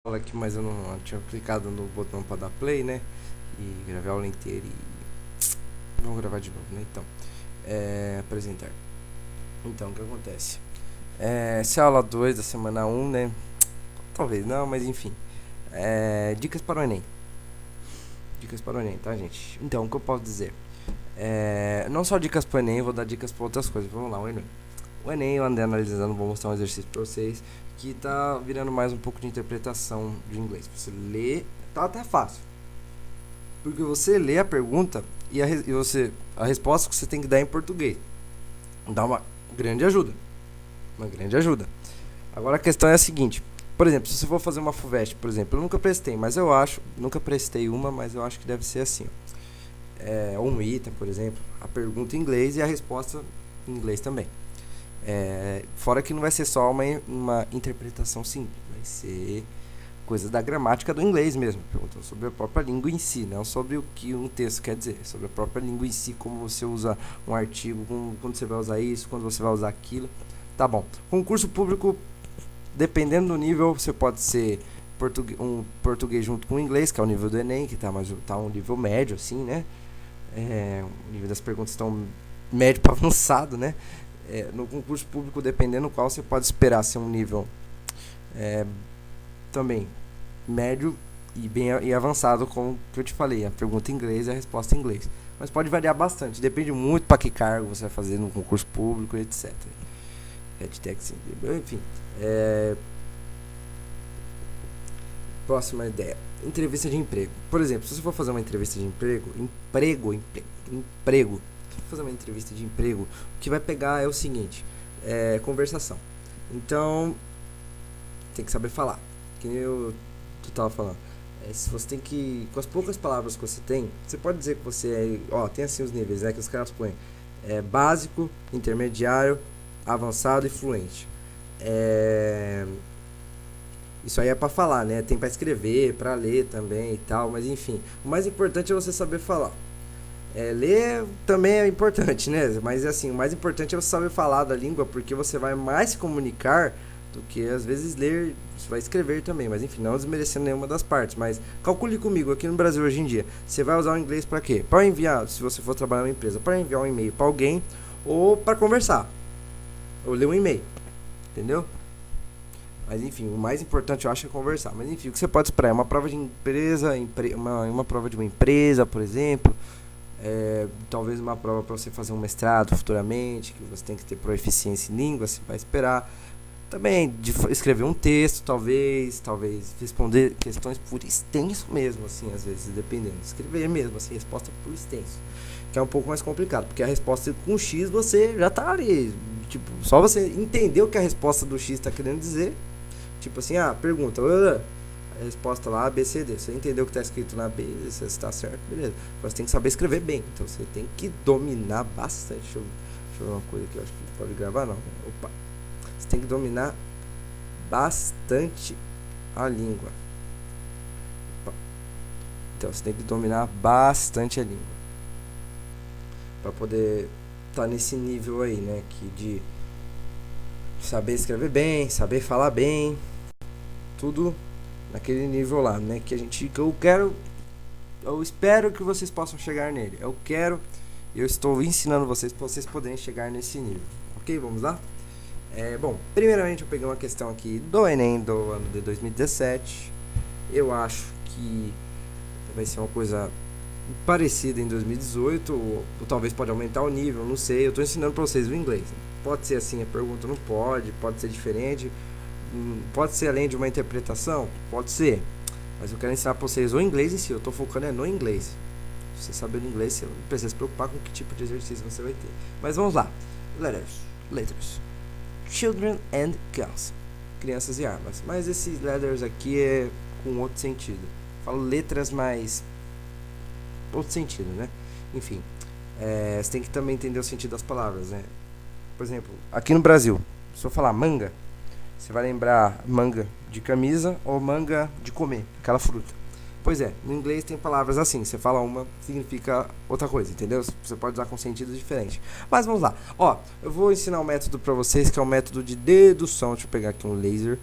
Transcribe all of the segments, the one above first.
Aqui, mas eu não tinha clicado no botão para dar play, né? E gravei a aula inteira e vamos gravar de novo, né? Então, apresentar. Então, o que acontece? Essa é a aula 2 da semana 1, né? Talvez não, mas enfim. Dicas para o Enem. Dicas para o Enem, tá, gente? Então, o que eu posso dizer? Não só dicas para o Enem, eu vou dar dicas para outras coisas. Vamos lá, o Enem. O Enem eu andei analisando, vou mostrar um exercício para vocês que tá virando mais um pouco de interpretação de inglês. Você lê, tá até fácil. Porque você lê a pergunta e a resposta que você tem que dar em português. Dá uma grande ajuda. Uma grande ajuda. Agora a questão é a seguinte. Por exemplo, se você for fazer uma FUVEST, por exemplo, eu nunca prestei, mas eu acho, nunca prestei uma, mas eu acho que deve ser assim. Ou um ITA, por exemplo, a pergunta em inglês e a resposta em inglês também. Fora que não vai ser só uma interpretação simples, vai ser coisas da gramática do inglês mesmo, perguntando sobre a própria língua em si, não sobre o que um texto quer dizer, sobre a própria língua em si, como você usa um artigo, quando você vai usar isso, quando você vai usar aquilo. Tá bom. Concurso público, dependendo do nível, você pode ser um português junto com o inglês, que é o nível do Enem, que tá um nível médio, assim, né? O nível das perguntas estão médio para avançado, né? No concurso público, dependendo do qual, você pode esperar ser um nível também médio e avançado, como que eu te falei, a pergunta em inglês e a resposta em inglês. Mas pode variar bastante, depende muito para que cargo você vai fazer no concurso público, etc. EdTech, sim. Enfim. Próxima ideia. Entrevista de emprego. Por exemplo, se você for fazer uma entrevista de emprego, fazer uma entrevista de emprego, o que vai pegar é o seguinte, conversação. Então, tem que saber falar. Que nem tu tava falando. Se você tem que, com as poucas palavras que você tem, você pode dizer que você tem assim os níveis, né, que os caras põem. Básico, intermediário, avançado e fluente. Isso aí é pra falar, né? Tem pra escrever, pra ler também e tal, mas enfim. O mais importante é você saber falar. Ler também é importante, né? Mas assim, o mais importante é você saber falar da língua, porque você vai mais se comunicar do que às vezes ler, você vai escrever também, mas enfim, não desmerecendo nenhuma das partes. Mas calcule comigo, aqui no Brasil hoje em dia, você vai usar o inglês para quê? Para enviar, se você for trabalhar numa empresa, para enviar um e-mail para alguém ou para conversar, ou ler um e-mail, entendeu? Mas enfim, o mais importante eu acho é conversar. Mas enfim, o que você pode esperar é uma prova de empresa, uma prova de uma empresa, por exemplo. Talvez uma prova para você fazer um mestrado futuramente, que você tem que ter proficiência em língua, você vai esperar. Também de escrever um texto, talvez responder questões por extenso mesmo, assim, às vezes, dependendo. Escrever mesmo, assim, resposta por extenso. Que é um pouco mais complicado, porque a resposta com X você já tá ali. Tipo, só você entender o que a resposta do X está querendo dizer. Tipo assim, pergunta, a resposta lá, A, B, C, D. Você entendeu o que está escrito na B, se está certo, beleza. Mas você tem que saber escrever bem. Então você tem que dominar bastante. Deixa eu ver uma coisa que eu acho que pode gravar, não. Opa. Você tem que dominar bastante a língua. Opa. Então você tem que dominar bastante a língua. Para poder estar nesse nível aí, né? De saber escrever bem, saber falar bem. Tudo naquele nível lá, né? Eu espero que vocês possam chegar nele. Eu estou ensinando vocês para vocês poderem chegar nesse nível. Ok, vamos lá? Bom, primeiramente eu peguei uma questão aqui do Enem do ano de 2017. Eu acho que vai ser uma coisa parecida em 2018, ou talvez pode aumentar o nível, não sei. Eu estou ensinando para vocês o inglês. Pode ser assim a pergunta, não pode ser diferente. Pode ser além de uma interpretação? Pode ser. Mas eu quero ensinar para vocês o inglês em si. Eu estou focando no inglês. Se você saber o inglês, você não precisa se preocupar com que tipo de exercício você vai ter. Mas vamos lá. Letters. Children and guns. Crianças e armas. Mas esses letters aqui é com outro sentido. Falo letras, mas outro sentido, né? Enfim. Você tem que também entender o sentido das palavras, né? Por exemplo, aqui no Brasil, se eu falar manga, você vai lembrar manga de camisa ou manga de comer, aquela fruta. Pois é, no inglês tem palavras assim, você fala uma, significa outra coisa, entendeu? Você pode usar com sentido diferente. Mas vamos lá. Ó, eu vou ensinar um método pra vocês, que é um método de dedução. Deixa eu pegar aqui um laser.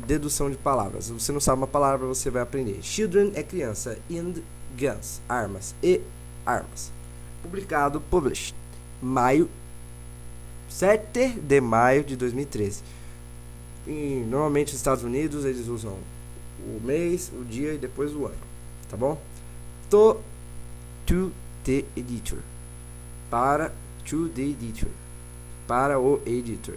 Dedução de palavras. Se você não sabe uma palavra, você vai aprender. Children é criança. And guns, armas. E armas. Publicado, published. Maio, 7 de maio de 2013. E, normalmente nos Estados Unidos eles usam o mês, o dia e depois o ano, tá bom? To the editor. Para to the editor. Para o editor.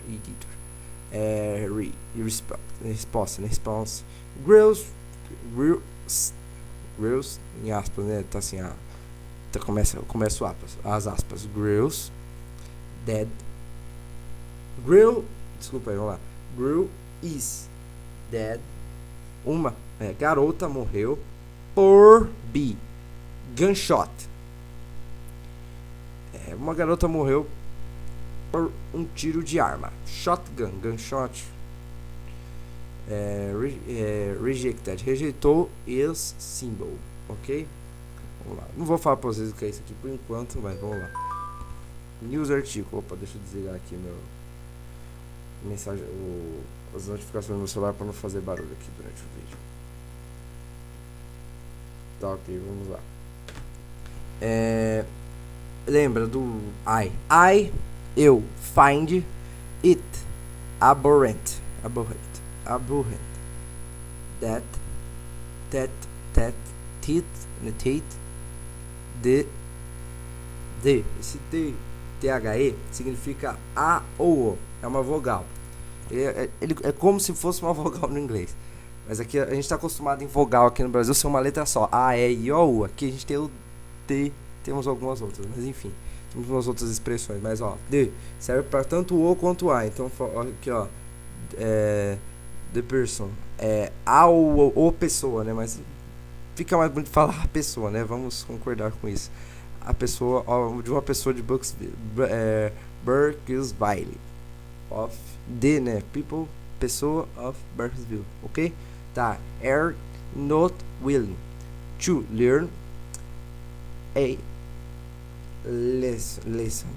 Resposta, né? Response. Grills, em aspas, né? Tá assim, começa as aspas. Grills, dead. Grill, desculpa aí, vamos lá. Grill is dead. Uma garota morreu por gunshot. Uma garota morreu por um tiro de arma. Shotgun, gunshot. Rejected, rejeitou is symbol, ok? Vamos lá. Não vou falar pra vocês o que é isso aqui por enquanto, mas vamos lá. News article. Opa, deixa eu desligar aqui mensagem, as notificações no meu celular para não fazer barulho aqui durante o vídeo. Tá, ok, vamos lá. Lembra do eu, find it abhorrent, that, esse THE significa A ou O, é uma vogal. É como se fosse uma vogal no inglês. Mas aqui a gente está acostumado em vogal aqui no Brasil ser uma letra só. A, E, I, O, U. Aqui a gente tem o D, temos algumas outras, mas enfim. Temos umas outras expressões, mas ó, D serve para tanto o quanto o A. Então aqui ó, the person, a ou o pessoa, né? Mas fica mais bonito falar a pessoa, né? Vamos concordar com isso. A pessoa, de uma pessoa de Burkesville, of the, né? People, pessoa of Burkesville, ok? Tá, are not willing to learn a lesson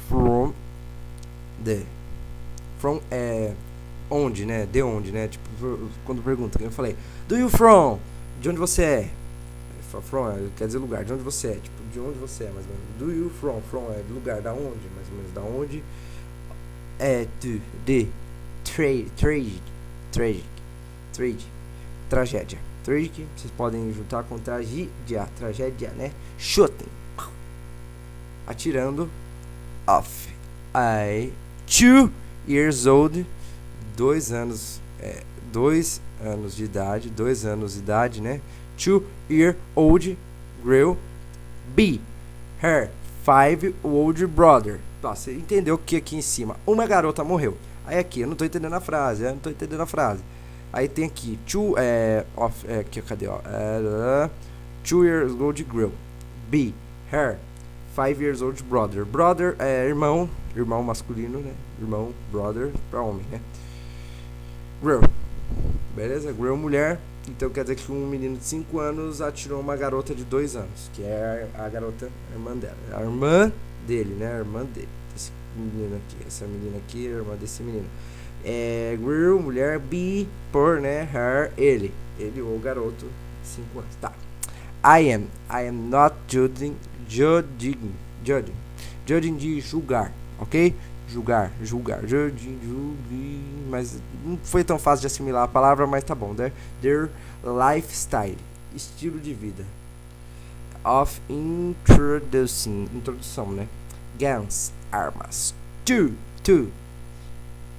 from onde, né? De onde, né? Tipo, quando pergunta, eu falei, do you from? De onde você é? From quer dizer lugar, de onde você é? Tipo, de onde você é, mais ou menos. Do you from? From é lugar, da onde, mais ou menos, da onde? Tragédia. Tragic, vocês podem juntar com tragédia, né? Shooting, atirando. Off, 2 years old, 2 anos de idade, né? 2-year-old girl, her 5-year-old brother. Tá, você entendeu que aqui em cima uma garota morreu. Aí aqui, eu não tô entendendo a frase, Aí tem aqui, aqui, cadê, ó? 2-year-old girl, her 5-year-old brother. Brother é irmão masculino, né? Irmão, brother, pra homem, né? Girl, beleza? Girl, mulher. Então quer dizer que um menino de 5 anos atirou uma garota de 2 anos, que é a garota, a irmã dela. A irmã dele, né? A irmã dele. Esse menino aqui, essa menina aqui é a irmã desse menino. Girl, mulher, por, né? Her, ele ou o garoto, 5 anos. Tá. I am not judging de julgar, ok? Julgar, mas não foi tão fácil de assimilar a palavra, mas tá bom, né? Their lifestyle, estilo de vida. Of introdução, né? Guns, armas. To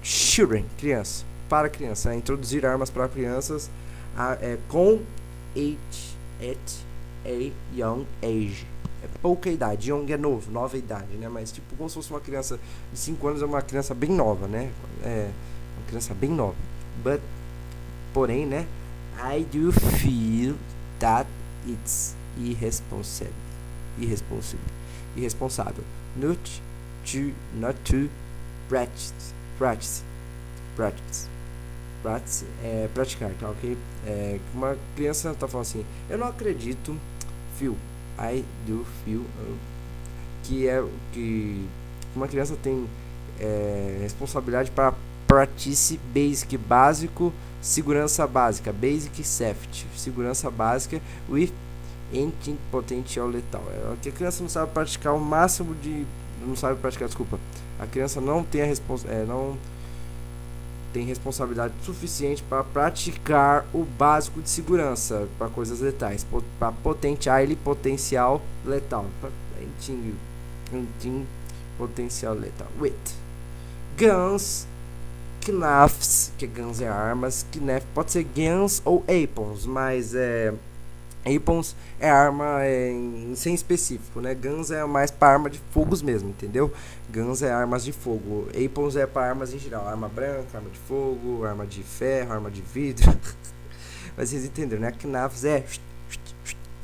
children, criança, para criança, né? Introduzir armas para crianças com at a young age. É pouca idade, young é novo, nova idade, né? Mas tipo, como se fosse uma criança de 5 anos, é uma criança bem nova, né? É uma criança bem nova. Porém, né? I do feel that it's irresponsável. Not to practice. praticar, tá ok? Uma criança tá falando assim, eu não acredito, feel, I do feel, que uma criança tem responsabilidade para practice basic, básico, segurança básica, basic safety, segurança básica, with anything potencial letal. Que a criança não sabe praticar o máximo de, não sabe praticar, desculpa, a criança não tem não tem responsabilidade suficiente para praticar o básico de segurança para coisas letais, para potenciar ele potencial letal, potencial letal. With guns, knives, que guns é armas, knife pode ser guns ou weapons, mas weapons é arma sem específico, né? Guns é mais para arma de fogos mesmo, entendeu? Guns é armas de fogo. Weapons é para armas em geral. Arma branca, arma de fogo, arma de ferro, arma de vidro. Mas vocês entenderam, né? Knives é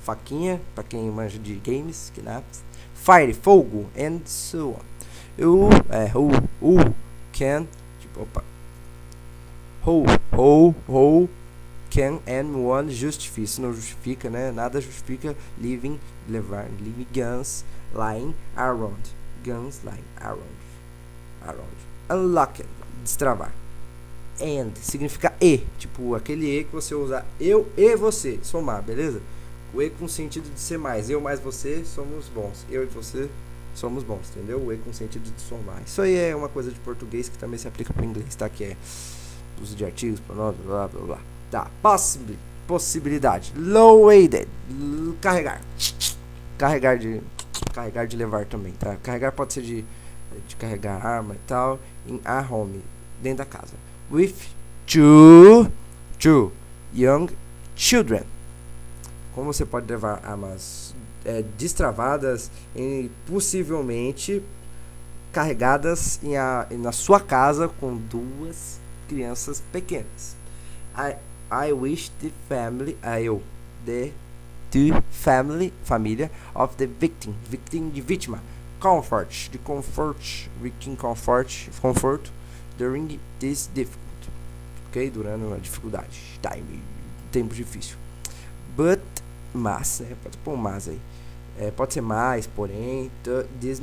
faquinha, para quem manja de games, knives. Fire, fogo, and so on. Who can, tipo, opa. Who can and one justify. Isso não justifica, né? Nada justifica leaving guns lying around. Guns lying around. Unlock, destravar. And significa e, tipo aquele e que você usa eu e você, somar, beleza? O e com sentido de ser mais. Eu mais você somos bons. Eu e você somos bons, entendeu? O e com sentido de somar. Isso aí é uma coisa de português que também se aplica para o inglês, tá? Que é uso de artigos, pronomes, blá blá blá. Tá, possibilidade. Low weighted, carregar de levar também, tá? Carregar pode ser de carregar arma e tal, em a home, dentro da casa. With two young children. Como você pode levar armas destravadas e possivelmente carregadas na sua casa com duas crianças pequenas. I wish the family, família of the victim de vítima, comfort, conforto during this difficult, ok, durante uma dificuldade, tempo difícil. But, mas, né, pode pôr mas aí, pode ser mais, porém, this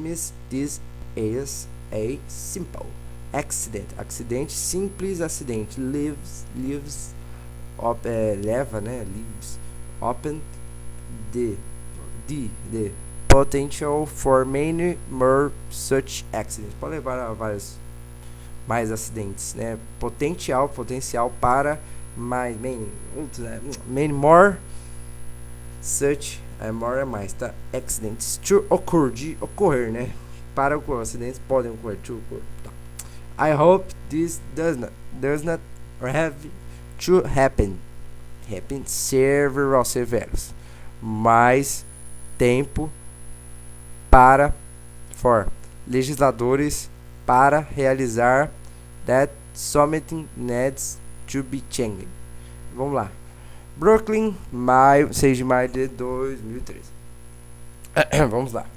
is a simple acidente, simples acidente, leaves leva, né, leaves open the potential for many more such accidents. Pode levar a vários mais acidentes, né? Potencial para many more such, more é mais, tá? Accidents to occur, de ocorrer, né? Para ocorrer, acidentes podem ocorrer, to occur, tá? I hope this does not have to happen severos, mais tempo for legisladores para realizar that something needs to be changed. Vamos lá. Brooklyn, 6 de maio de 2013. Vamos lá.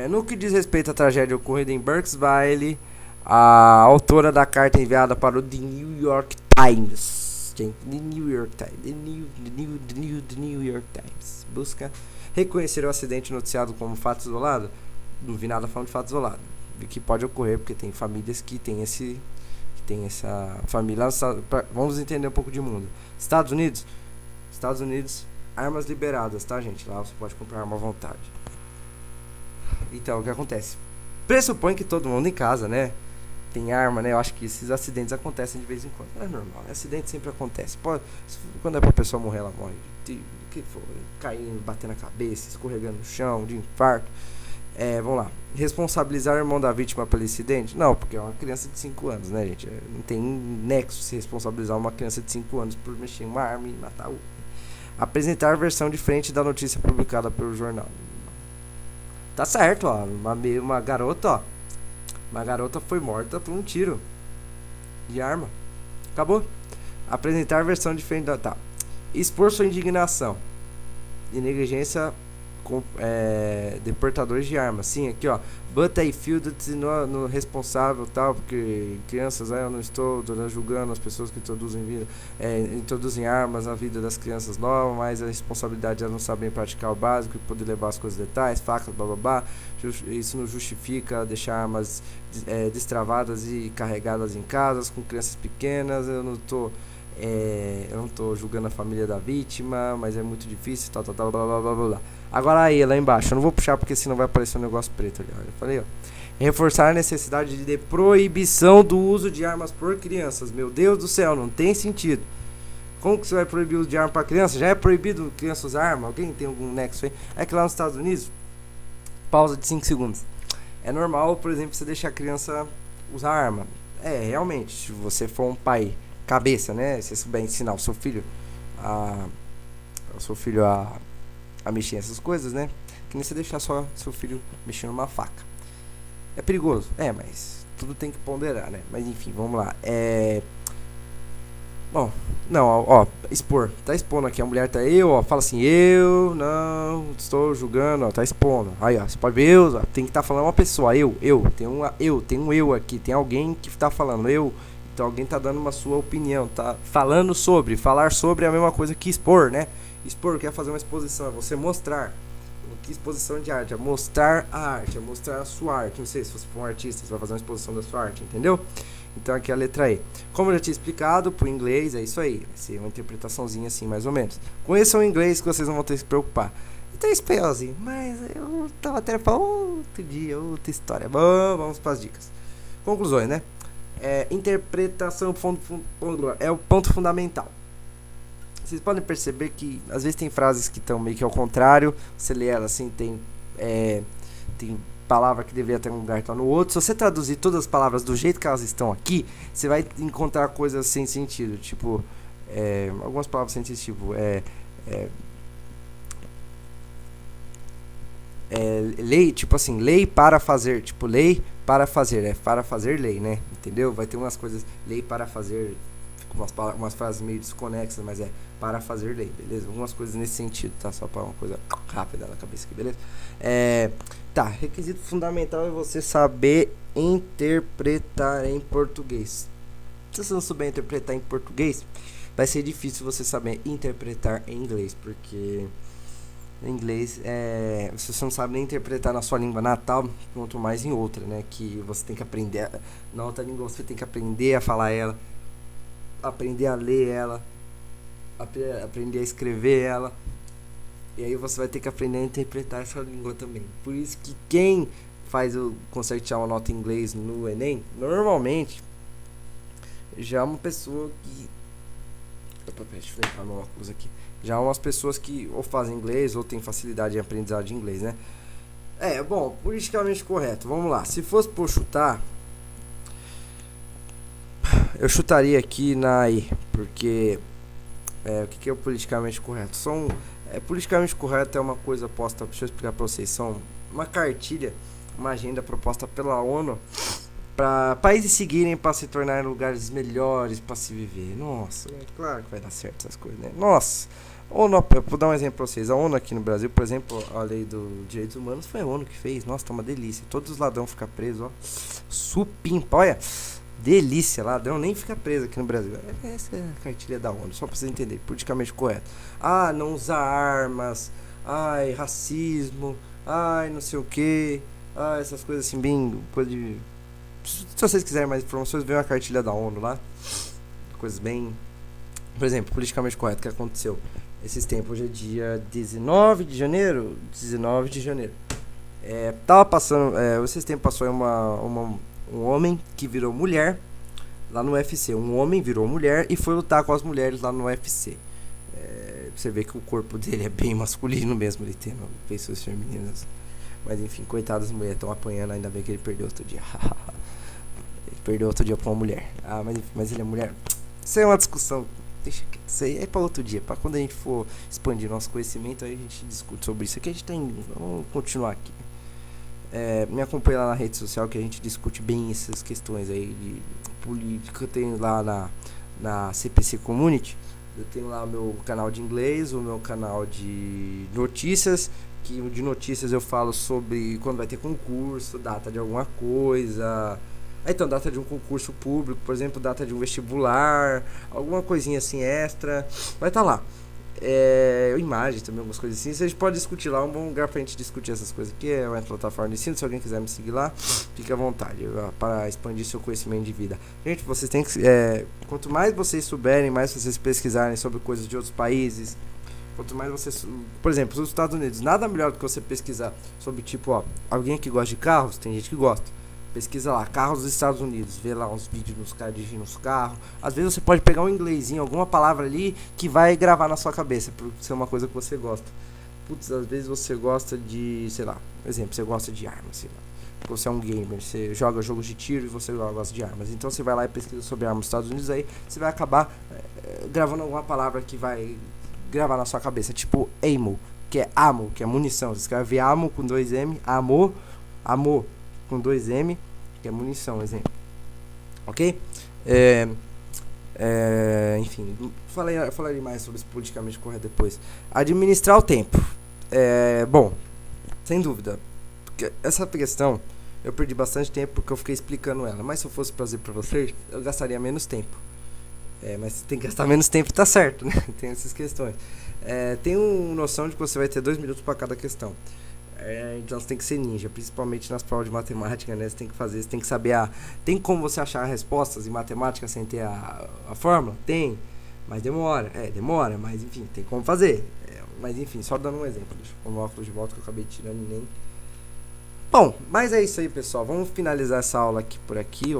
No que diz respeito à tragédia ocorrida em Burkesville, a autora da carta enviada para o The New York Times, The New York Times busca reconhecer o acidente noticiado como fato isolado. Não vi nada falando de fato isolado, que pode ocorrer porque tem famílias que tem essa família. Vamos entender um pouco de mundo. Estados Unidos, armas liberadas, tá, gente? Lá você pode comprar arma à vontade. Então, o que acontece? Pressupõe que todo mundo em casa, né, tem arma, né? Eu acho que esses acidentes acontecem de vez em quando. É normal, acidente sempre acontece. Quando é pra pessoa morrer, ela morre de que for, caindo, batendo a cabeça, escorregando no chão, de infarto. Vamos lá. Responsabilizar o irmão da vítima pelo incidente? Não, porque é uma criança de 5 anos, né, gente? Não tem nexo se responsabilizar uma criança de 5 anos por mexer em uma arma e matar o. Apresentar a versão diferente da notícia publicada pelo jornal. Tá certo, ó. Uma garota foi morta por um tiro de arma. Acabou. Apresentar a versão diferente da. Tá. Expor sua indignação e negligência deportadores de armas. Sim, aqui ó, but I feel that no responsável tal, porque crianças, eu não estou julgando as pessoas que introduzem armas na vida das crianças novas, mas a responsabilidade é não saber praticar o básico e poder levar as coisas detalhes, facas, blá blá blá. Isso não justifica deixar armas destravadas e carregadas em casas com crianças pequenas. Eu não tô julgando a família da vítima, mas é muito difícil, tal, blá, blá, blá, blá. Agora aí, lá embaixo, eu não vou puxar porque senão vai aparecer um negócio preto ali, olha. Eu falei, ó. Reforçar a necessidade de proibição do uso de armas por crianças. Meu Deus do céu, não tem sentido. Como que você vai proibir o uso de arma para criança? Já é proibido criança usar arma? Alguém tem algum nexo aí? É que lá nos Estados Unidos, pausa de 5 segundos. É normal, por exemplo, você deixar a criança usar arma. Realmente, se você for um pai cabeça, né? Se você souber ensinar o seu filho a mexer nessas coisas, né? Que nem você deixar só seu filho mexendo numa faca. É perigoso? Mas tudo tem que ponderar, né? Mas enfim, vamos lá. Bom, não, ó, expor. Tá expondo aqui, a mulher tá fala assim, eu não estou julgando, ó, tá expondo. Aí, ó, você pode ver, tem que estar falando uma pessoa, tem um eu aqui, tem alguém que tá falando, então alguém tá dando uma sua opinião, tá falando sobre, falar sobre é a mesma coisa que expor, né? Expor quer fazer uma exposição, é você mostrar. Que exposição de arte? É mostrar a arte, é mostrar a sua arte. Não sei se você for um artista, você vai fazer uma exposição da sua arte, entendeu? Então aqui é a letra E. Como eu já tinha explicado, pro inglês é isso aí. Vai ser uma interpretaçãozinha assim, mais ou menos. Conheçam o inglês que vocês não vão ter que se preocupar. E tem espanholzinho, mas eu tava até pra outro dia, outra história. Bom, vamos para as dicas. Conclusões, né? Interpretação é o ponto fundamental. Vocês podem perceber que às vezes tem frases que estão meio que ao contrário. Você lê ela assim, tem palavra que deveria ter um lugar, tá no outro. Se você traduzir todas as palavras do jeito que elas estão aqui, você vai encontrar coisas sem sentido. Tipo, algumas palavras sem sentido, tipo, lei, tipo assim, lei para fazer. Tipo, lei para fazer, para fazer lei, né? Entendeu? Vai ter umas coisas, lei para fazer, umas frases meio desconexas, mas para fazer lei, beleza? Algumas coisas nesse sentido, tá? Só para uma coisa rápida na cabeça aqui, beleza? Tá, requisito fundamental é você saber interpretar em português. Se você não souber interpretar em português, vai ser difícil você saber interpretar em inglês, porque em inglês, se você não sabe nem interpretar na sua língua natal, quanto mais em outra, né? Que você tem que aprender, na outra língua você tem que aprender a falar ela, aprender a ler ela, aprender a escrever ela, e aí você vai ter que aprender a interpretar essa língua também. Por isso que quem consegue tirar uma nota em inglês no Enem, normalmente já é uma pessoa que deixa eu meu óculos aqui. Já umas pessoas que ou fazem inglês ou tem facilidade em aprendizado de inglês, né? Bom, politicamente correto. Vamos lá. Se fosse por chutar, eu chutaria aqui na I, porque o que é o politicamente correto? Politicamente correto é uma coisa posta, deixa eu explicar pra vocês, são uma cartilha, uma agenda proposta pela ONU para países seguirem para se tornarem lugares melhores para se viver. Nossa, claro que vai dar certo essas coisas, né? Nossa, ONU, eu vou dar um exemplo para vocês. A ONU aqui no Brasil, por exemplo, a lei dos direitos humanos foi a ONU que fez. Nossa, tá uma delícia. Todos os ladrões ficam presos, ó. Supimpa, olha. Delícia, ladrão nem fica preso aqui no Brasil. Essa é a cartilha da ONU, só pra você entender, politicamente correto. Não usar armas, racismo, não sei o que, essas coisas assim, bem, coisa de... Se vocês quiserem mais informações, vejam a cartilha da ONU lá. Coisas bem... Por exemplo, politicamente correto, que aconteceu esses tempos. Hoje é dia 19 de janeiro. 19 de janeiro. Tava passando... esses tempos passou um homem que virou mulher lá no UFC. Um homem virou mulher e foi lutar com as mulheres lá no UFC. Você vê que o corpo dele é bem masculino mesmo, ele tem pessoas femininas. Mas enfim, coitadas, as mulheres estão apanhando, ainda bem que ele perdeu outro dia. Ele perdeu outro dia pra uma mulher. Mas ele é mulher. Isso é uma discussão. Deixa que isso aí é pra outro dia. Pra quando a gente for expandir nosso conhecimento, aí a gente discute sobre isso. Aqui a gente tem. Vamos continuar aqui. Me acompanha lá na rede social que a gente discute bem essas questões aí de política. Eu tenho lá na CPC Community. Eu tenho lá o meu canal de inglês, o meu canal de notícias, que de notícias eu falo sobre quando vai ter concurso, data de alguma coisa. Então, data de um concurso público, por exemplo, data de um vestibular, alguma coisinha assim extra, vai estar lá. Imagem também, algumas coisas assim. Vocês podem discutir lá, um bom lugar pra gente discutir essas coisas aqui é uma plataforma de ensino. Se alguém quiser me seguir lá, fique à vontade para expandir seu conhecimento de vida. Gente, vocês têm que. Quanto mais vocês souberem, mais vocês pesquisarem sobre coisas de outros países, quanto mais vocês. Por exemplo, os Estados Unidos, nada melhor do que você pesquisar sobre, tipo, alguém que gosta de carros, tem gente que gosta. Pesquisa lá, carros dos Estados Unidos, vê lá uns vídeos dos caras dirigindo os carros. Às vezes você pode pegar um inglesinho, alguma palavra ali que vai gravar na sua cabeça, por ser uma coisa que você gosta. Putz, às vezes você gosta de, sei lá, exemplo, você gosta de armas, sei lá. Você é um gamer, você joga jogos de tiro e você gosta de armas. Então você vai lá e pesquisa sobre armas dos Estados Unidos, aí você vai acabar gravando alguma palavra que vai gravar na sua cabeça, tipo ammo, que é ammo, que é munição. Você escreve ammo com 2M, ammo com 2M, que é munição, exemplo. Ok? Enfim, falarei mais sobre isso politicamente correto depois. Administrar o tempo. Bom, sem dúvida. Essa questão eu perdi bastante tempo porque eu fiquei explicando ela. Mas se eu fosse fazer pra vocês, eu gastaria menos tempo. Mas tem que gastar menos tempo, tá certo, né? Tem essas questões. Tem uma noção de que você vai ter 2 minutos para cada questão. Então você tem que ser ninja, principalmente nas provas de matemática, né? Você tem que fazer, você tem que saber tem como você achar respostas em matemática sem ter a fórmula? Tem, mas demora. Demora, mas enfim, tem como fazer. Mas enfim, só dando um exemplo. Deixa eu pôr o óculos de volta que eu acabei tirando nem. Bom, mas é isso aí, pessoal. Vamos finalizar essa aula aqui por aqui.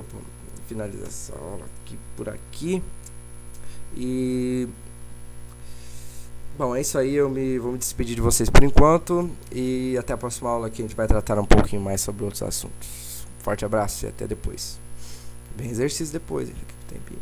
Finalizar essa aula aqui por aqui. E... Bom, é isso aí, vou me despedir de vocês por enquanto e até a próxima aula que a gente vai tratar um pouquinho mais sobre outros assuntos. Forte abraço e até depois. Bem exercício depois, daqui a um tempinho.